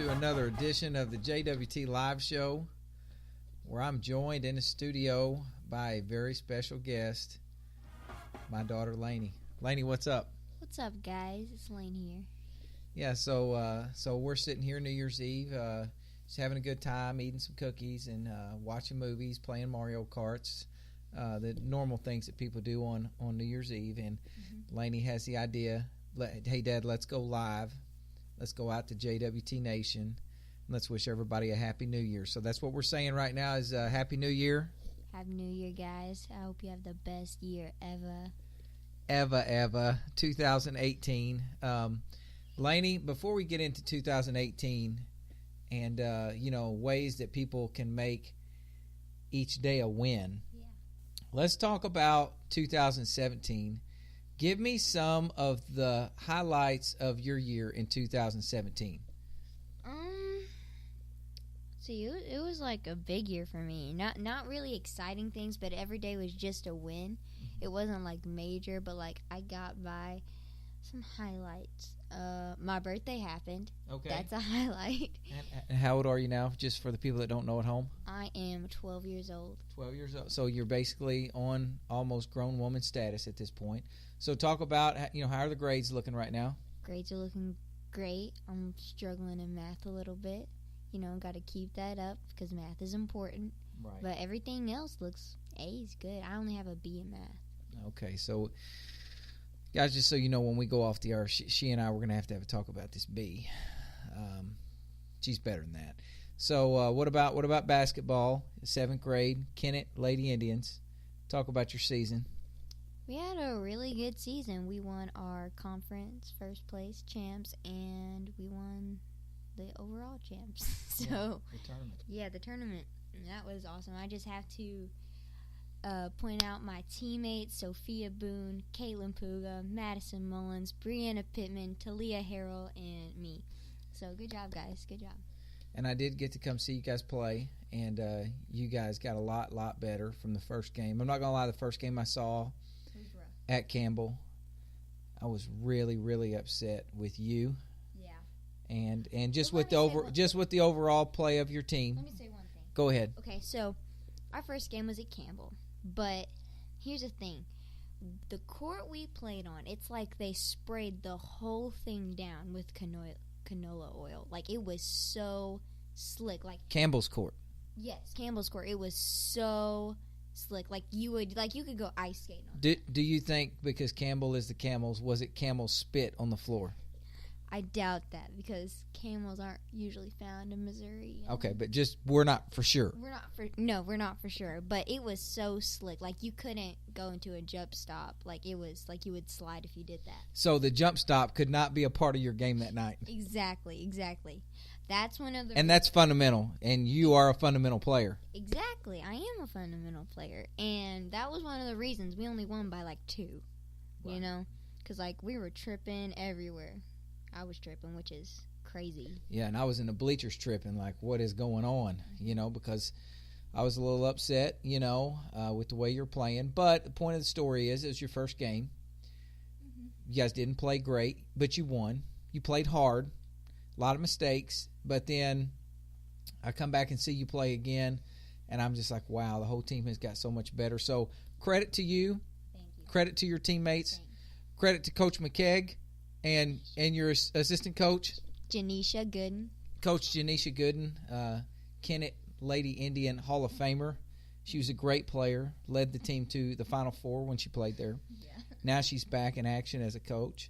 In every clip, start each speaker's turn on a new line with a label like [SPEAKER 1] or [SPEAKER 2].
[SPEAKER 1] to another edition of the JWT Live Show, where I'm joined in the studio by a very special guest, my daughter Lani. Lani, what's up?
[SPEAKER 2] What's up, guys? It's Lane here.
[SPEAKER 1] Yeah, so we're sitting here New Year's Eve, just having a good time, eating some cookies and watching movies, playing Mario Karts, the normal things that people do on New Year's Eve. And Lani has the idea, hey, Dad, let's go live. Let's go out to JWT Nation. And let's wish everybody a Happy New Year. So that's what we're saying right now is Happy New Year.
[SPEAKER 2] Happy New Year, guys. I hope you have the best year ever.
[SPEAKER 1] Ever. 2018. Lani, before we get into 2018 and, ways that people can make each day a win, let's talk about 2017. Give me some of the highlights of your year in 2017.
[SPEAKER 2] See, it was like a big year for me. Not really exciting things, but every day was just a win. It wasn't like major, but like I got by some highlights. My birthday happened.
[SPEAKER 1] Okay.
[SPEAKER 2] That's a highlight.
[SPEAKER 1] And how old are you now, just for the people that don't know at home?
[SPEAKER 2] I am 12 years old.
[SPEAKER 1] 12 years old. So you're basically on almost grown woman status at this point. So talk about, how are the grades looking right now?
[SPEAKER 2] Grades are looking great. I'm struggling in math a little bit. Got to keep that up because math is important.
[SPEAKER 1] Right.
[SPEAKER 2] But everything else looks A's good. I only have a B in math.
[SPEAKER 1] Okay, so guys, just so you know, when we go off the air, she and I, we're going to have a talk about this B. She's better than that. So what about basketball? 7th grade, Kennett Lady Indians. Talk about your season.
[SPEAKER 2] We had a really good season. We won our conference first place champs, and we won the overall champs. So
[SPEAKER 1] the tournament.
[SPEAKER 2] Yeah, the tournament. That was awesome. I just have to point out my teammates: Sophia Boone, Caitlin Puga, Madison Mullins, Brianna Pittman, Talia Harrell, and me. So good job, guys. Good job.
[SPEAKER 1] And I did get to come see you guys play, and you guys got a lot better from the first game. I'm not going to lie, the first game I saw at Campbell, I was really, really upset with you. Yeah. And just with the overall play of your team.
[SPEAKER 2] Let me say one thing.
[SPEAKER 1] Go ahead.
[SPEAKER 2] Okay, so our first game was at Campbell, but here's the thing. The court we played on, it's like they sprayed the whole thing down with canola oil. Like, it was so slick. Like
[SPEAKER 1] Campbell's court.
[SPEAKER 2] Yes, Campbell's court. It was so slick. Like you could go ice skating on.
[SPEAKER 1] Do you think because Campbell is the Camels, was it Camel spit on the floor?
[SPEAKER 2] I doubt that because camels aren't usually found in Missouri.
[SPEAKER 1] Okay, but we're not for sure.
[SPEAKER 2] We're not for sure. But it was so slick. Like, you couldn't go into a jump stop. Like, it was like you would slide if you did that.
[SPEAKER 1] So the jump stop could not be a part of your game that night.
[SPEAKER 2] Exactly. That's one of the.
[SPEAKER 1] And that's fundamental. And you are a fundamental player.
[SPEAKER 2] Exactly. I am a fundamental player, and that was one of the reasons we only won by like 2. Wow. Because we were tripping everywhere. I was tripping, which is crazy.
[SPEAKER 1] Yeah, and I was in the bleachers tripping, like, what is going on? Because I was a little upset, with the way you're playing. But the point of the story is, it was your first game. Mm-hmm. You guys didn't play great, but you won. You played hard, a lot of mistakes. But then I come back and see you play again, and I'm just like, wow, the whole team has got so much better. So credit to you.
[SPEAKER 2] Thank you. Credit
[SPEAKER 1] to your teammates. Credit to Coach McKegg. And your assistant coach?
[SPEAKER 2] Janisha Gooden.
[SPEAKER 1] Coach Janisha Gooden, Kennett Lady Indian Hall of Famer. She was a great player, led the team to the Final Four when she played there. Yeah. Now she's back in action as a coach.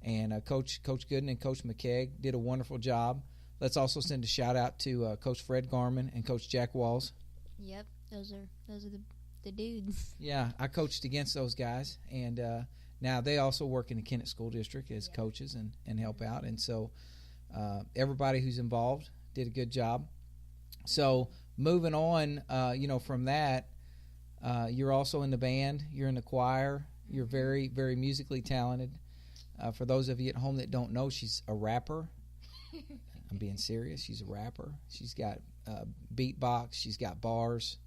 [SPEAKER 1] And Coach Gooden and Coach McKegg did a wonderful job. Let's also send a shout-out to Coach Fred Garman and Coach Jack Walls.
[SPEAKER 2] Yep, those are the dudes.
[SPEAKER 1] Yeah, I coached against those guys, and now they also work in the Kennett School District as coaches and help out. And so everybody who's involved did a good job. So moving on, from that, you're also in the band. You're in the choir. You're very, very musically talented. For those of you at home that don't know, she's a rapper. I'm being serious. She's a rapper. She's got beatbox. She's got bars.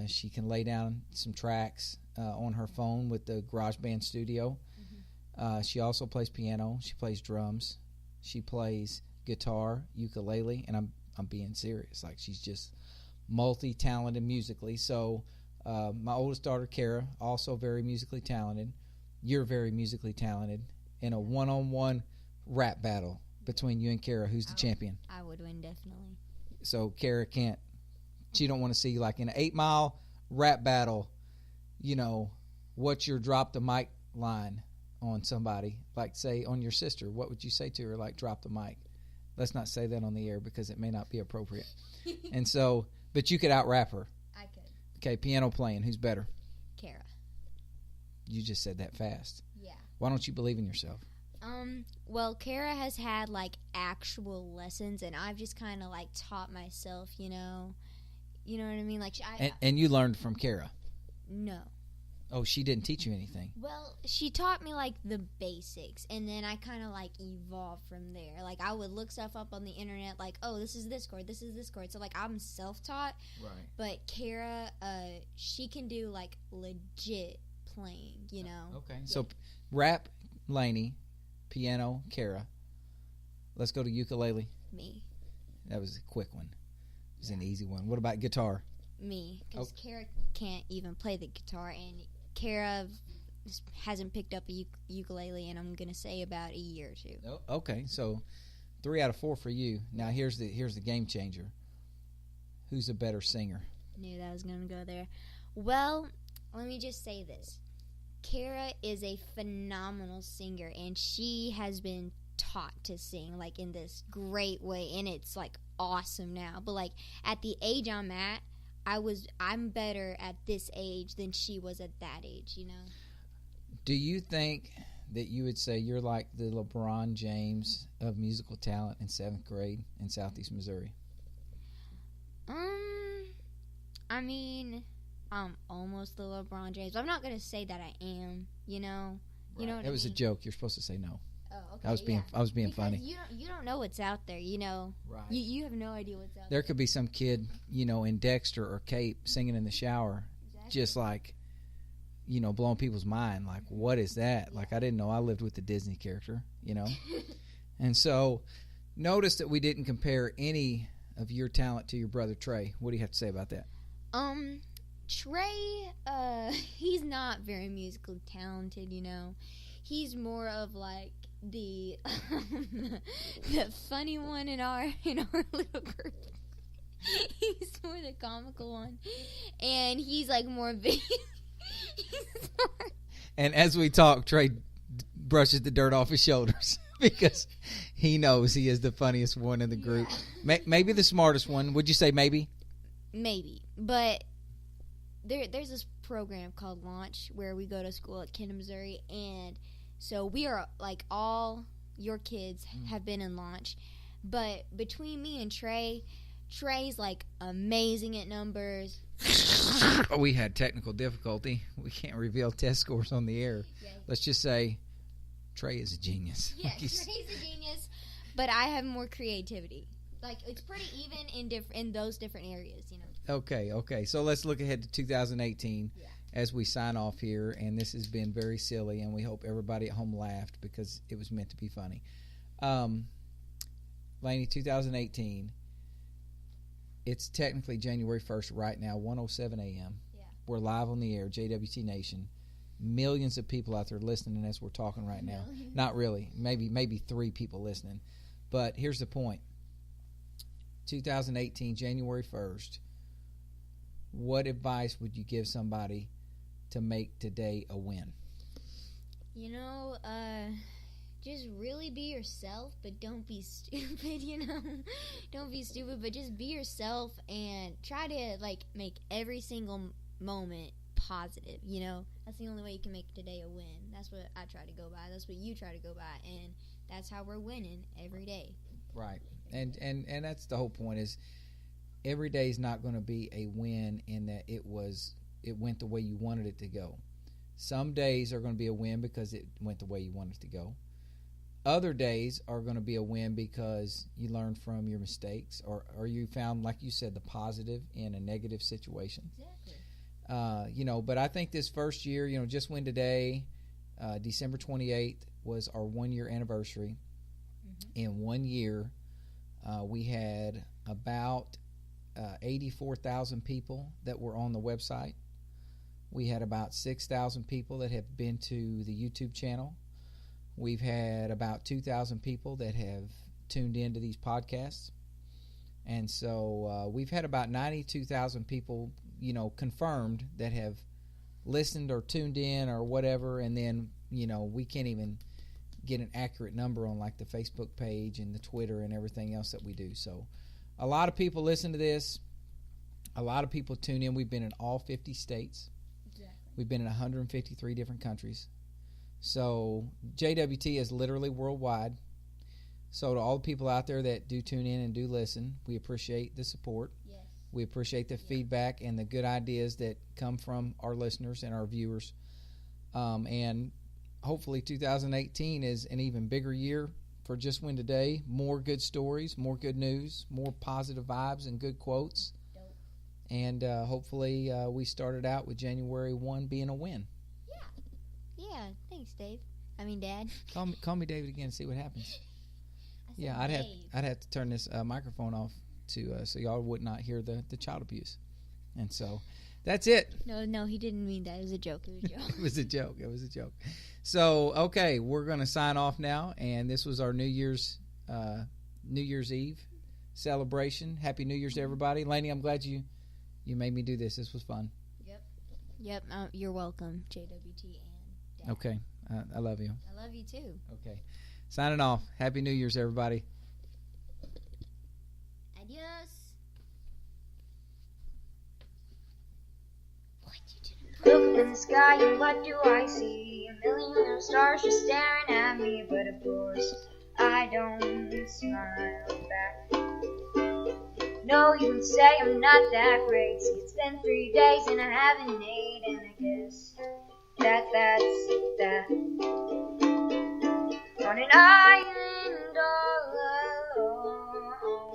[SPEAKER 1] She can lay down some tracks on her phone with the GarageBand Studio. Mm-hmm. She also plays piano. She plays drums. She plays guitar, ukulele, and I'm being serious. Like, she's just multi-talented musically. So my oldest daughter, Kara, also very musically talented. You're very musically talented. In a one-on-one rap battle between you and Kara, who's the champion?
[SPEAKER 2] I would win, definitely.
[SPEAKER 1] So Kara can't. She don't want to see, like, in an 8-mile rap battle, what's your drop the mic line on somebody? Like, say, on your sister, what would you say to her? Like, drop the mic. Let's not say that on the air because it may not be appropriate. And so, but you could out-rap her.
[SPEAKER 2] I could.
[SPEAKER 1] Okay, piano playing. Who's better?
[SPEAKER 2] Kara.
[SPEAKER 1] You just said that fast.
[SPEAKER 2] Yeah.
[SPEAKER 1] Why don't you believe in yourself?
[SPEAKER 2] Well, Kara has had, like, actual lessons, and I've just kind of, like, taught myself, You know what I mean? Like,
[SPEAKER 1] and you learned from Kara?
[SPEAKER 2] No.
[SPEAKER 1] Oh, she didn't teach you anything?
[SPEAKER 2] Well, she taught me, like, the basics, and then I kind of, like, evolved from there. Like, I would look stuff up on the internet, like, oh, this is this chord, this is this chord. So, like, I'm self-taught.
[SPEAKER 1] Right.
[SPEAKER 2] But Kara, she can do, like, legit playing,
[SPEAKER 1] Okay.
[SPEAKER 2] Yeah.
[SPEAKER 1] So, rap, Lani. Piano, Kara. Let's go to ukulele.
[SPEAKER 2] Me.
[SPEAKER 1] That was a quick one. It was an easy one. What about guitar?
[SPEAKER 2] Me, because Kara can't even play the guitar, and Kara hasn't picked up a ukulele, and I'm gonna say about a year or two.
[SPEAKER 1] Oh, okay, so 3 out of 4 for you. Now here's the game changer. Who's a better singer?
[SPEAKER 2] Knew that was gonna go there. Well, let me just say this. Kara is a phenomenal singer, and she has been taught to sing, like, in this great way, and it's, like, awesome now. But, like, at the age I'm at, I'm better at this age than she was at that age,
[SPEAKER 1] Do you think that you would say you're like the LeBron James of musical talent in 7th grade in Southeast Missouri?
[SPEAKER 2] I mean, I'm almost the LeBron James. I'm not gonna say that I am. You know what I mean?
[SPEAKER 1] It was a joke. You're supposed to say no.
[SPEAKER 2] Oh, okay.
[SPEAKER 1] I was being
[SPEAKER 2] because
[SPEAKER 1] funny.
[SPEAKER 2] You don't know what's out there.
[SPEAKER 1] Right.
[SPEAKER 2] You have no idea what's out there.
[SPEAKER 1] There could be some kid, in Dexter or Cape singing in the shower, just like, blowing people's mind. Like, what is that?
[SPEAKER 2] Yeah.
[SPEAKER 1] Like, I didn't know I lived with the Disney character. And so, notice that we didn't compare any of your talent to your brother Trey. What do you have to say about that?
[SPEAKER 2] Trey, he's not very musically talented, He's more of, like, the funny one in our little group. He's more the comical one. And he's, like, more he's more...
[SPEAKER 1] And as we talk, Trey brushes the dirt off his shoulders because he knows he is the funniest one in the group. Yeah. Maybe the smartest one. Would you say maybe?
[SPEAKER 2] Maybe. But there's this program called Launch where we go to school at Kenton, Missouri, and so we are, like, all your kids have been in Launch. But between me and Trey's, like, amazing at numbers.
[SPEAKER 1] We had technical difficulty. We can't reveal test scores on the air. Yeah. Let's just say Trey is a genius.
[SPEAKER 2] Yeah, Trey's a genius, but I have more creativity. Like, it's pretty even in those different areas,
[SPEAKER 1] Okay. So let's look ahead to 2018 as we sign off here. And this has been very silly, and we hope everybody at home laughed because it was meant to be funny. Lani, 2018, it's technically January 1st right now, 1:07 a.m.
[SPEAKER 2] Yeah.
[SPEAKER 1] We're live on the air, JWT Nation. Millions of people out there listening as we're talking right now. Not really. Maybe 3 people listening. But here's the point. 2018, January 1st, what advice would you give somebody to make today a win?
[SPEAKER 2] Just really be yourself, but don't be stupid, Don't be stupid, but just be yourself and try to, like, make every single moment positive, That's the only way you can make today a win. That's what I try to go by. That's what you try to go by, and that's how we're winning every day.
[SPEAKER 1] Right. And that's the whole point is every day is not going to be a win in that it went the way you wanted it to go. Some days are going to be a win because it went the way you wanted it to go. Other days are going to be a win because you learned from your mistakes or you found, like you said, the positive in a negative situation.
[SPEAKER 2] Exactly.
[SPEAKER 1] But I think this first year, just when today, December 28th was our 1-year anniversary. Mm-hmm. In 1 year, We had about 84,000 people that were on the website. We had about 6,000 people that have been to the YouTube channel. We've had about 2,000 people that have tuned into these podcasts. And so we've had about 92,000 people, confirmed that have listened or tuned in or whatever. And then, we can't even get an accurate number on like the Facebook page and the Twitter and everything else that we do. So a lot of people listen to this. A lot of people tune in. We've been in all 50 states.
[SPEAKER 2] Exactly.
[SPEAKER 1] We've been in 153 different countries. So JWT is literally worldwide. So to all the people out there that do tune in and do listen, we appreciate the support.
[SPEAKER 2] Yes.
[SPEAKER 1] We appreciate the feedback and the good ideas that come from our listeners and our viewers. And hopefully 2018 is an even bigger year for Just Win Today. More good stories, more good news, more positive vibes and good quotes.
[SPEAKER 2] Dope.
[SPEAKER 1] And hopefully we started out with January 1 being a win.
[SPEAKER 2] Yeah, thanks, Dave. I mean, Dad.
[SPEAKER 1] Call me David again and see what happens.
[SPEAKER 2] I said
[SPEAKER 1] Yeah,
[SPEAKER 2] Dave.
[SPEAKER 1] I'd have to turn this microphone off to so y'all would not hear the child abuse. And so that's it.
[SPEAKER 2] No, he didn't mean that. It was a joke.
[SPEAKER 1] It was a joke. It was a joke. So, okay, we're going to sign off now, and this was our New Year's Eve celebration. Happy New Year's to everybody. Lani, I'm glad you made me do this. This was fun.
[SPEAKER 2] Yep. You're welcome, JWT and Dad.
[SPEAKER 1] Okay. I love you.
[SPEAKER 2] I love you too.
[SPEAKER 1] Okay. Signing off. Happy New Year's, everybody.
[SPEAKER 2] Adios.
[SPEAKER 3] Look in the sky and what do I see? A million little stars just staring at me, but of course I don't smile back. No, you can say I'm not that crazy. It's been 3 days and I haven't ate, and I guess that's that. On an island all alone, a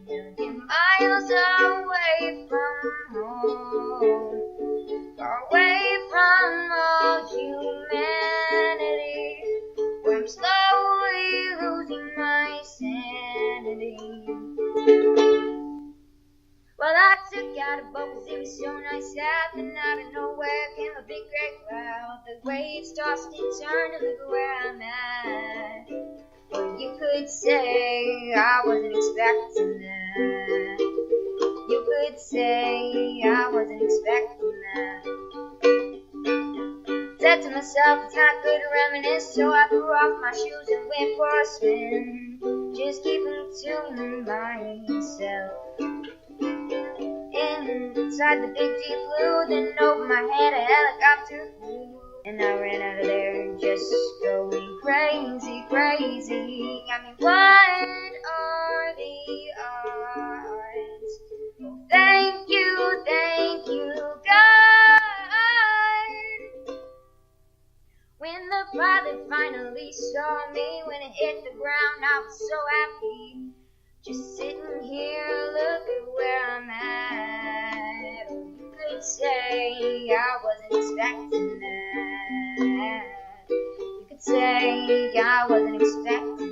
[SPEAKER 3] million miles away from home, far away from all humanity, where I'm slowly losing my sanity. Well, I took out a boat 'cause it was so nice out, and out of nowhere came a big gray cloud. The waves tossed and turned, and look where I'm at. Well, you could say I wasn't expecting that. You could say I wasn't expecting that. Said to myself, it's not good to reminisce, so I threw off my shoes and went for a swim, just keeping to myself. Inside the big deep blue, then over my head a helicopter flew, and I ran out of there just going crazy. I mean, what are the odds? Oh, thank you, God. When the pilot finally saw me, when it hit the ground, I was so happy. Just sitting here, look at where I'm at. Oh, you could say I wasn't expecting that. You could say I wasn't expecting